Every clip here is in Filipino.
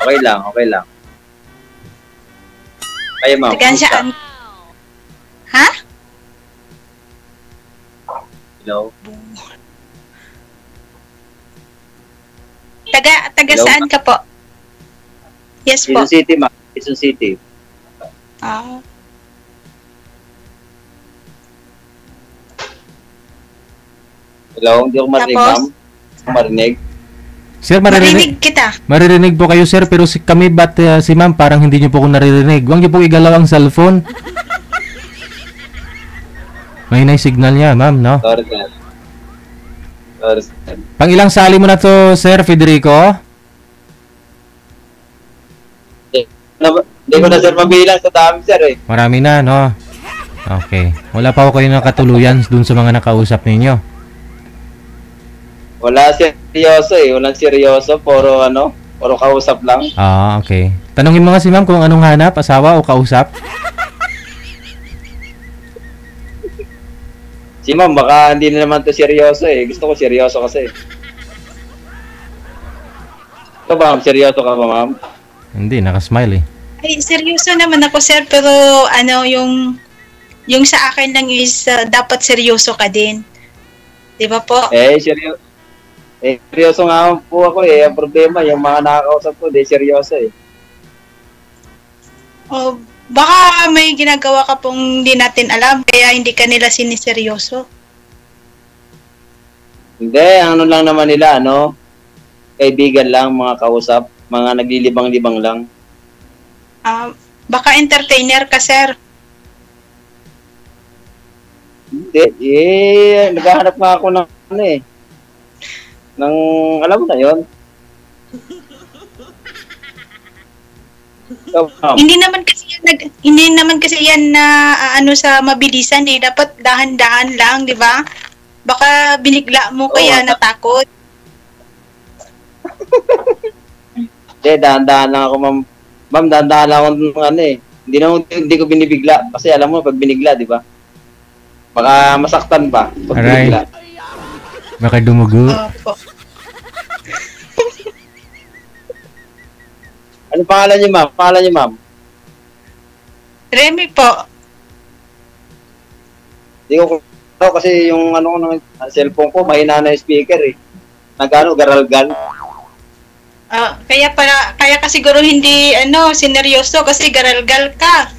Okay lang, okay lang. Kayo, ma'am. Taga saan? Ha? Hello? Taga Hello? saan ka po? Yes po. Quezon City, ma'am. Quezon City. Ah. Hello? Hindi ako marinig, Tapos? ma'am. Hindi ako marinig. Sir, Marinig kita. maririnig po kayo, sir, pero kami ba't si ma'am parang hindi niyo po ko naririnig. Huwag niyo po igalaw ang cellphone. May signal niya, ma'am, no? Sorry, sir. Sorry, sir. Pang ilang sali mo na to, Sir Federico? Hindi ko na, sir, mabilang sa dami, sir, eh. Marami na, no? Okay. Wala pa ako kayo nakatuluyan dun sa mga nakausap ninyo. Wala seryoso, eh. Walang seryoso. Puro, puro kausap lang. Ah, okay. Tanungin mo nga si ma'am kung anong hanap, asawa o kausap? Si ma'am, baka hindi na naman to seryoso, eh. Gusto ko seryoso kasi. Ito ba, ma'am? Seryoso ka ba, ma'am? Hindi, nakasmile eh. Ay, seryoso naman ako, sir, pero yung sa akin lang is dapat seryoso ka din. 'Di ba po? Seryoso nga po ako, eh. Ang problema, yung mga nakakausap ko, di seryoso, eh. O baka may ginagawa ka pong hindi natin alam kaya hindi ka nila siniseryoso. Hindi, ano lang naman nila, kaibigan lang, mga kausap, mga naglilibang-libang lang. Baka entertainer ka, sir. Hindi, naghahanap nga ako ng alam mo na yun. So, Hindi naman kasi yan na sa mabilisan eh. Dapat dahan-dahan lang, 'di ba? Baka binigla mo kaya natakot. Hindi, dahan-dahan lang ako, ma'am. Ma'am, dahan-dahan lang ako ng Hindi ko binibigla. Kasi alam mo, pag binigla, di ba? Baka masaktan pa. Pag Aray. binigla. Baka dumugo. Opo. Ano pangalan niyo, ma'am? Pangalan niyo, ma'am? Remy po. Hindi ko kasi yung ng cellphone ko, mahina na yung speaker, eh. Garalgal. Kaya ka siguro hindi sineryoso kasi garalgal ka.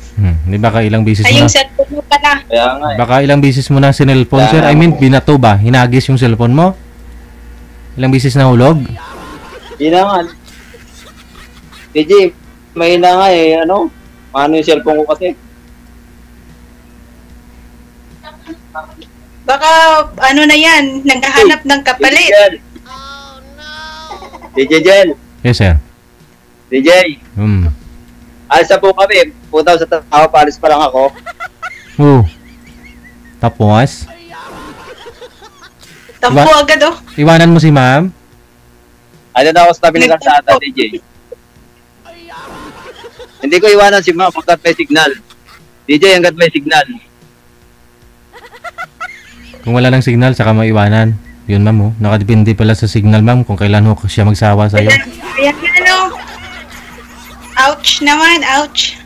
Di ba ilang bisis mo Ay, yung na? cellphone mo pala. Kaya nga, eh. Baka ilang bisis mo na sinelphone, sir? I mean, binato ba? Hinagis yung cellphone mo? Ilang bisis na hulog? Hindi na nga. DJ, mahina nga, eh. Paano yung cellphone ko kasi? Baka na yan, naghahanap ng kapalit. DJ Jel. Yes, sir. DJ. Alis na po kami. Punta sa trabaho, paalis pa lang ako. Tapos? Tampo agad Iwanan mo si ma'am? Ano na ako sa tabi ng kalsada, DJ? Hindi ko iwanan si ma'am hanggat may signal. DJ, hanggat may signal. Kung wala ng signal, saka maiwanan. Yun, ma'am, nakadepende pala sa signal, ma'am, kung kailan siya magsawa sa'yo. Ayan, ouch naman, ouch.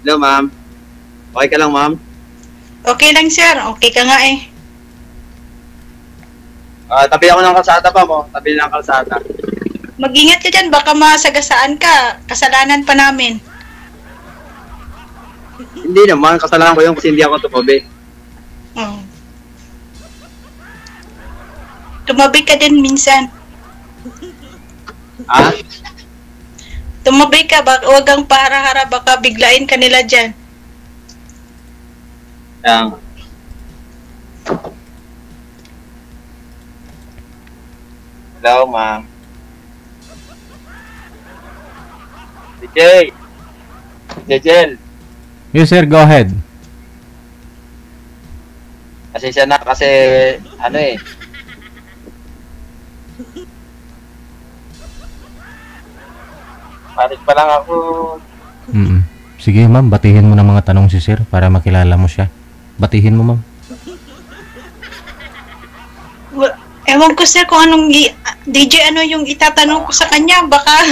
Hello, ma'am. Okay ka lang, ma'am? Okay lang, sir. Okay ka nga eh. Tabi ako ng kalsada, ma'am. Tabi ng kalsada. Mag-ingat ka dyan, baka masagasaan ka. Kasalanan pa namin. Hindi naman, kasalanan ko yun kasi hindi ako tumabi. Tumabi ka din minsan. Tumabi ka, huwag kang pahara-hara, baka biglain ka nila dyan. Hello, ma'am. DJ! Jejel! Yes, sir, go ahead. Kasi siya na, kasi panik pa lang ako. Sige, ma'am, batihin mo ng mga tanong si sir para makilala mo siya. Batihin mo, ma'am. Ewan ko sir kung DJ ano yung itatanong ko sa kanya, baka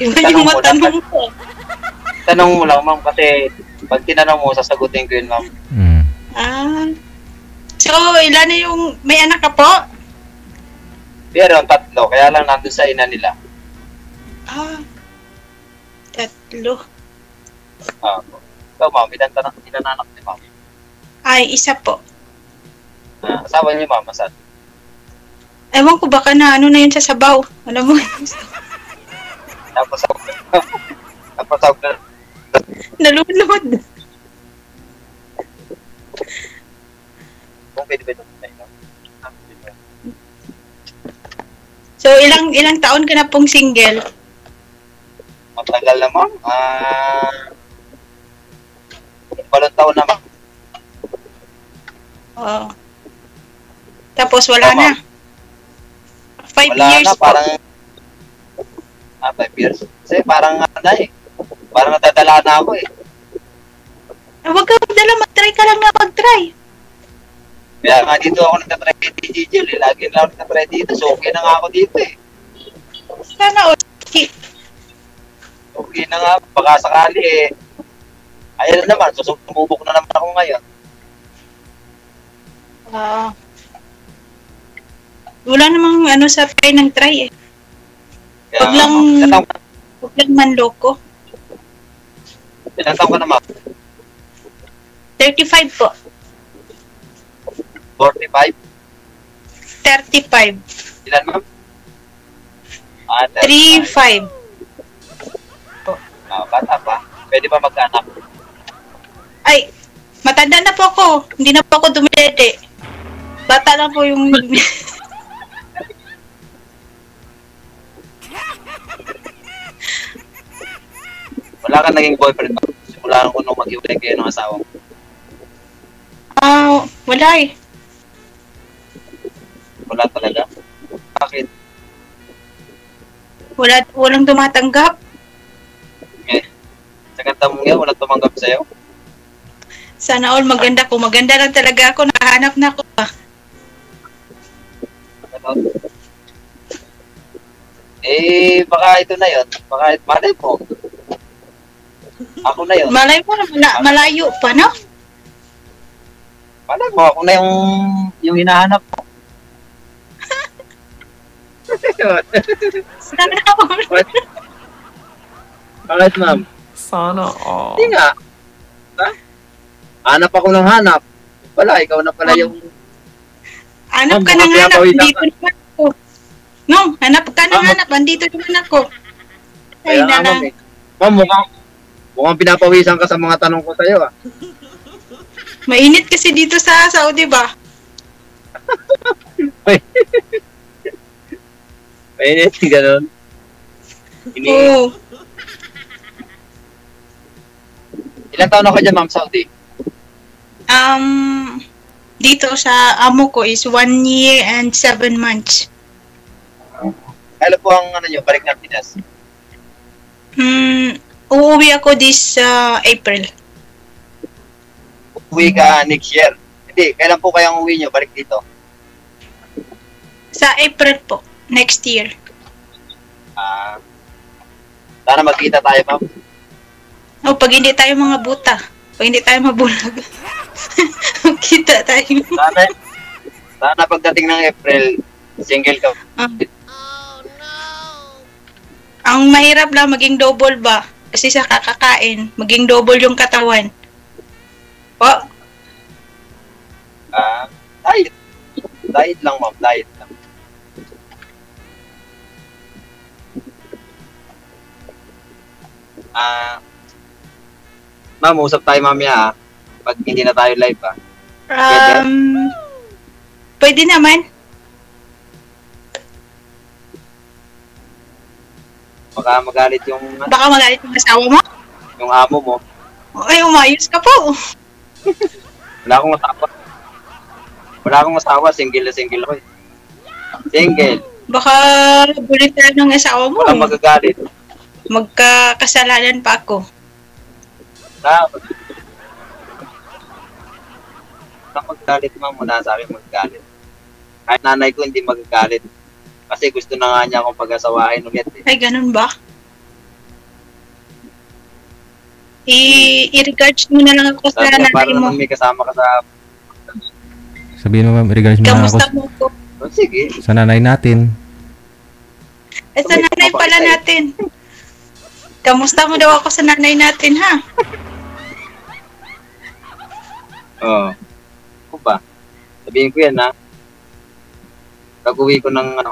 iba Tanong yung mo lang. matanong ko. Tanong mo lang, ma'am, kasi pag tinanong mo, sasagutin ko yun, ma'am. Ah. So, ilan na yung may anak ka po? Pero 3, kaya lang nandun sa ina nila. Ah. 3. So, ma'am, ilan anak ni ma'am? Ay, isa po. Asawa niyo, ma'am, asan? Ewan ko baka na ano na yun sa sabaw. Alam mo. Napasawag na. Nalunod. Kung pwede ba ito na ino? So, ilang taon ka na pong single? Matagal na, ma'am. 8 taon na, ma'am. Oo. Tapos wala Tama. na. 5 Wala years na, po. parang 5 years. Kasi parang parang natadala na ako eh. Huwag ka magdala, mag-try ka lang na mag-try. Kaya nga dito ako nagtatry kay Gigil eh. Lagi na ako nagtatry dito. So okay na nga ako dito eh. Sana okay. Okay na nga. Baka sakali eh. Ayun naman. Sumubok na naman ako ngayon. Wala namang ano sa try ng try eh. Kaya, Huwag lang manloko. Ilang taon ka na, ma'am? 35 po. 45? 35. Ilan, ma'am? 35. Bata pa. Pwede ba mag-anak? Ay, matanda na po ako. Hindi na po ako dumidede. Bata lang po yung... Wala ka naging boyfriend ba? Simula ko nung mag-iwalay kayo ng asawa mo. Wala eh. Wala talaga. Bakit? Walang tumatanggap. Sa ganda mo nga, walang tumanggap sa'yo. Sana all maganda ko. Maganda lang talaga ako. Nakahanap na ako pa. Ano? Baka ito na yun. Baka malay mo. Ako na yun. Malay mo, malayo pa, no? Malay mo, ako na yung hinahanap mo. Sana all. Bakit, ma'am? Sana all. Hindi nga. Ha? Hanap ako ng hanap. Wala, ikaw na pala yung... Hanap ka Ma'am, ng baka hanap. pinapawisan Andito ka. naman ako. No, hanap ka ng Ma'am, hanap. Andito naman ako. Ay, Kaya nga, na ma'am, eh. Ma'am, mukhang pinapawisan ka sa mga tanong ko sa'yo, ah. Mainit kasi dito sa Saudi ba? Mainit, ganun. Oo. Ilang taon ako dyan, ma'am, Saudi? Dito sa amo ko is 1 year and 7 months. Kailan po ang ano nyo, balik ng Pinas? Uuwi ako this April. Uwi ka next year. Hindi, kailan po kayang uwi nyo, balik dito? Sa April po, next year. Sana magkita tayo, ma'am. Pag hindi tayo mga buta, pag hindi tayo mabulag, kita tayo. Sana pagdating ng April, single ka. Ang mahirap lang maging double ba? Kasi sa kakakain, maging double yung katawan. Po? Diet. Diet lang, ma'am. Diet lang. Ma'am, usap tayo mamaya, pag hindi na tayo live, Pwede naman. Baka magalit yung Asawa mo? yung amo mo. Ay, umayos ka po. Wala akong asawa. Single na single ako eh. Single. Baka bulitan ng asawa mo. Walang magagalit. Magkakasalanan pa ako. Walang magagalit, ma'am. Wala sa akin magagalit. Kahit nanay ko hindi magagalit. Kasi gusto na nga niya akong pag-asawahin ulit. Eh. Ay, ganun ba? I-regards mo na lang ako sa Sabi niya, nanay para mo. naman may kasama ka sa... Sabihin mo ma'am, regards mo na ako Kamusta mo ko? Oh, sige. sa nanay natin. Eh, sa nanay pala natin. Kamusta mo daw ako sa nanay natin, ha? Oo. Ako ba? Sabihin ko yan, ha? Pag-uwi ko ng,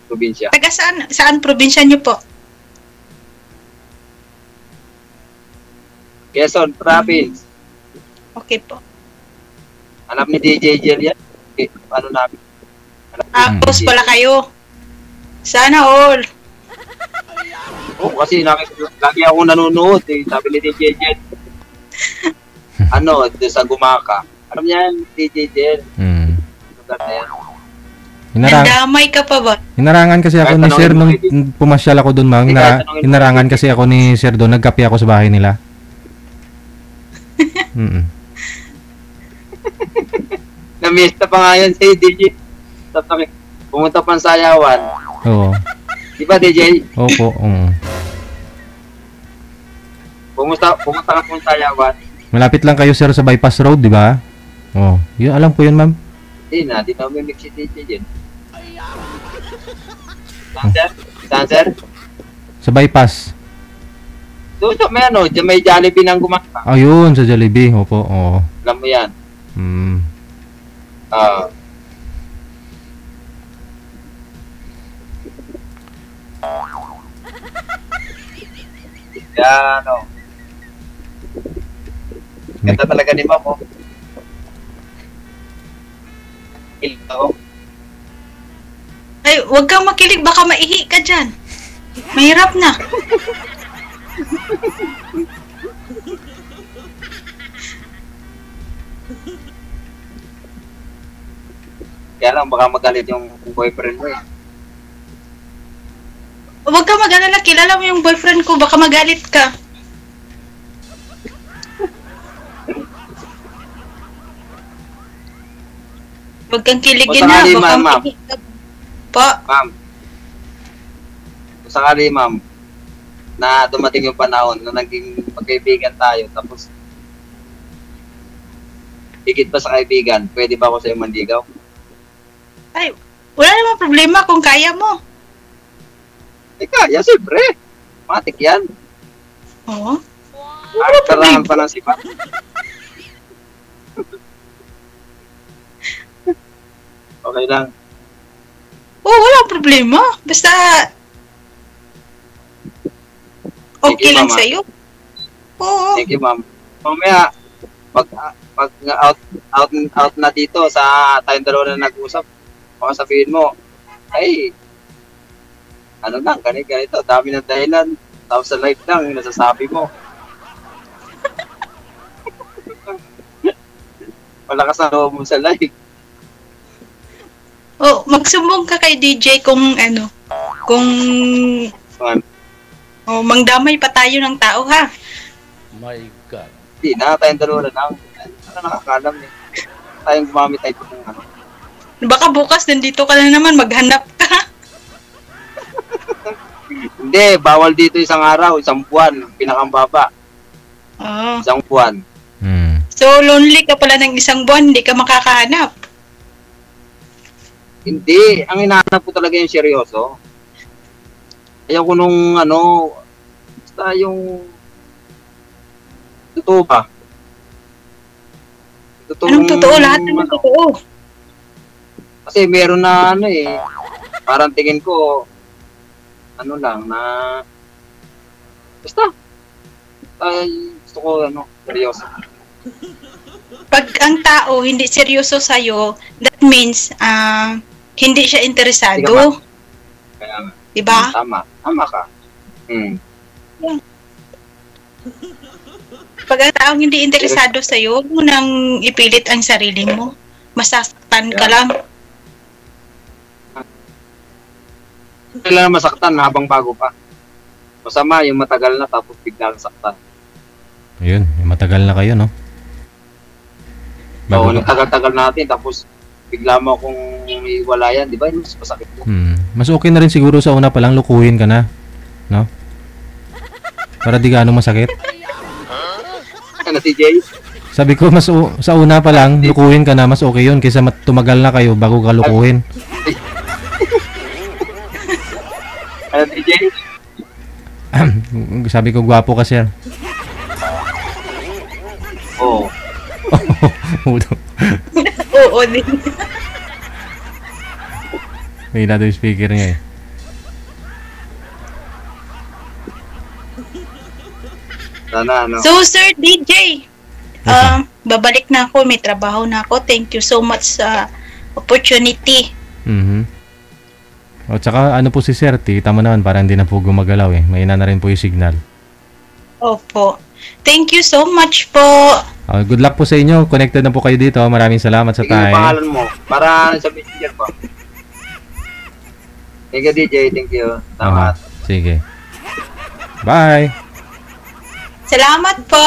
probinsya. Taga saan probinsya niyo po? Quezon, province. Okay po. Alam ni DJ Jel yan. Okay, ano namin? Close pala kayo. Sana all. Oo, kasi lagi ako nanonood eh. Sabi ni DJ Jel. Doon sa Gumaka. Alam niya yan, DJ Jel. Lugar na yan. Nandamay ka pa ba? Hinarangan kasi ako Kahit ni tanongin Sir mo, nung pwede. pumasyal ako doon, ma'am. Hindi, kahit tanongin mo, Hinarangan pwede. kasi ako ni Sir doon. Nagkape ako sa bahay nila. Na-miss na pa nga yun si DJ. Tapos pumunta pa sa Sayawan. Oo. Di ba DJ? Opo. Pumunta ka po sa Sayawan. Malapit lang kayo, Sir, sa bypass road, di ba? Oh, yun, alam ko yun, ma'am. Di na mimix si DJ Jel. Saan sir? Sa bypass. Doon sa may dyan may Jollibee ng Gumaka. Ayun, sa Jollibee. Opo, oo. Alam mo yan. Ah. Yan, Ganda talaga ni Ma'am, Ito. Ay, huwag kang makilig. Baka maihi ka dyan. Mahirap na. Kaya lang, baka magalit yung boyfriend mo eh. Huwag kang mag-alala. Kilala mo yung boyfriend ko. Baka magalit ka. Huwag kang kiligin O, na. sakali, Baka ma'am. maihi ka. Pa. Ma'am, kung sakali ma'am, na dumating yung panahon na naging magkaibigan tayo, tapos higit pa sa kaibigan, pwede ba ako sa'yo manligaw? Ay, wala namang problema kung kaya mo. Kaya, siyempre. Matik yan. Oo. Kailangan pa ng sipa. Okay lang. Oo, walang problema. Basta Thank okay you, lang Mama. sa'yo. Oo. Thank you, ma'am. Mamaya, pag out na dito sa tayong dalawa na nag-usap, baka sabihin mo, ay, ano lang, ganito, dami ng dahilan. Tapos sa live lang, yung nasasabi mo. Malakas na loob mo sa live. Oh, magsumbong ka kay DJ kung kung mangdamay pa tayo ng tao, ha? My God. Hindi na, tayong dalawa na lang. Ano nakakalam eh. Tayong gumamit tayo ng Baka bukas nandito ka na naman, maghanap ka. Hindi, bawal dito isang araw, isang buwan, pinakambaba. Oh. Isang buwan. So, lonely ka pala ng isang buwan, hindi ka makakahanap. Hindi, ang hinahanap ko talaga yung seryoso. Ayaw ko nung basta yung totoo ba? Anong totoo? Lahat ng totoo. Kasi meron na parang tingin ko, lang na, basta, gusto ko seryoso. Pag ang tao hindi seryoso sa'yo, that means, hindi siya interesado. Kaya nga. Diba? Tama ka. Pag ang taong hindi interesado sa'yo, huwag mo nang ipilit ang sarili mo. Masasaktan ka lang. Kailangan masaktan habang bago pa. Masama yung matagal na tapos biglang saktan. Ayun, matagal na kayo, no? Oo, nung tagal-tagal natin tapos bigla mo akong iwalayan, di ba? Mas masakit yun. Mas okay na rin siguro sa una pa lang lukuhin ka na, no? Para di gaano masakit. Ano, TJ? Sabi ko sa una pa lang lukuhin ka na, mas okay yun kaysa tumagal na kayo bago ka lukuhin. Ano, TJ? Sabi ko gwapo ka, sir. Oo. Oo din. May natin yung speaker niya eh. Sana, ano? So, Sir DJ, babalik na ako. May trabaho na ako. Thank you so much sa opportunity. O tsaka ano po si Sir, kita mo naman parang hindi na po gumagalaw eh. Mahina na rin po yung signal. Opo. Thank you so much po. Good luck po sa inyo. Connected na po kayo dito. Maraming salamat sa Sige, yung time. pangalan mo. Para sa messenger po. Thank you, DJ. Thank you. Salamat. Sige. Bye! Salamat po.